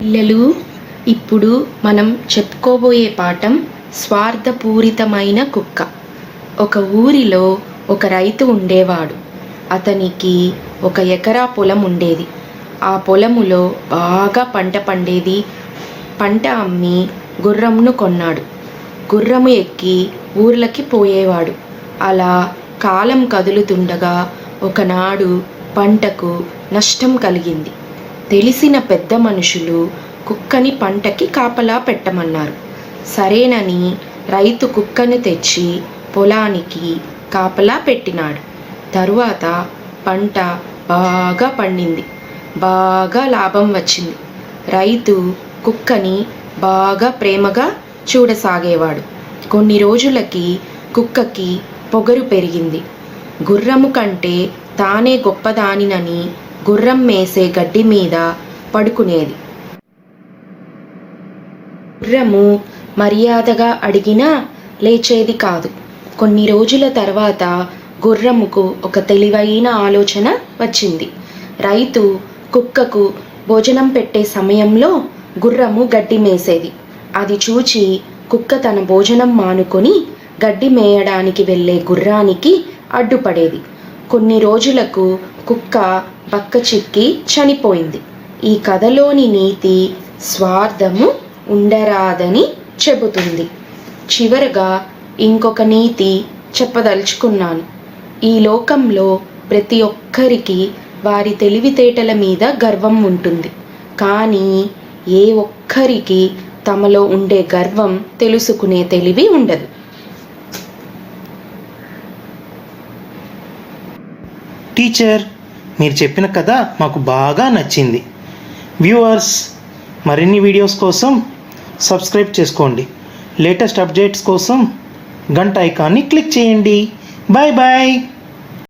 పిల్లలు, ఇప్పుడు మనం చెప్పుకోబోయే పాఠం స్వార్థపూరితమైన కుక్క. ఒక ఊరిలో ఒక రైతు ఉండేవాడు. అతనికి 1 ఎకరా పొలం ఉండేది. ఆ పొలములో బాగా పంట పండేది. పంట అమ్మి గుర్రంను కొన్నాడు. గుర్రము ఎక్కి ఊర్లకి పోయేవాడు. అలా కాలం కదులుతుండగా ఒకనాడు పంటకు నష్టం కలిగింది. తెలిసిన పెద్ద మనుషులు కుక్కని పంటకి కాపలా పెట్టమన్నారు. సరేనని రైతు కుక్కను తెచ్చి పొలానికి కాపలా పెట్టినాడు. తరువాత పంట బాగా పండింది. బాగా లాభం వచ్చింది. రైతు కుక్కని బాగా ప్రేమగా చూడసాగేవాడు. కొన్ని రోజులకి కుక్కకి పొగరు పెరిగింది. గుర్రము కంటే తానే గొప్పదానినని గుర్రం మేసే గడ్డి మీద పడుకునేది. గుర్రము మర్యాదగా అడిగినా లేచేది కాదు. కొన్ని రోజుల తర్వాత గుర్రముకు ఒక తెలివైన ఆలోచన వచ్చింది. రైతు కుక్కకు భోజనం పెట్టే సమయంలో గుర్రము గడ్డి మేసేది. అది చూచి కుక్క తన భోజనం మానుకొని గడ్డి మేయడానికి వెళ్ళే గుర్రానికి అడ్డుపడేది. కొన్ని రోజులకు కుక్క బక్కచిక్కి చనిపోయింది. ఈ కథలోని నీతి స్వార్థము ఉండరాదని చెబుతుంది. చివరగా ఇంకొక నీతి చెప్పదలుచుకున్నాను. ఈ లోకంలో ప్రతి ఒక్కరికి వారి తెలివితేటల మీద గర్వం ఉంటుంది. కానీ ఏ ఒక్కరికి తమలో ఉండే గర్వం తెలుసుకునే తెలివి ఉండదు. టీచర్, మీరు చెప్పిన కథ మాకు బాగా నచ్చింది. వ్యూవర్స్, మరిన్ని వీడియోస్ కోసం సబ్స్క్రైబ్ చేసుకోండి. లేటెస్ట్ అప్డేట్స్ కోసం గంట ఐకాన్ని క్లిక్ చేయండి. Bye bye.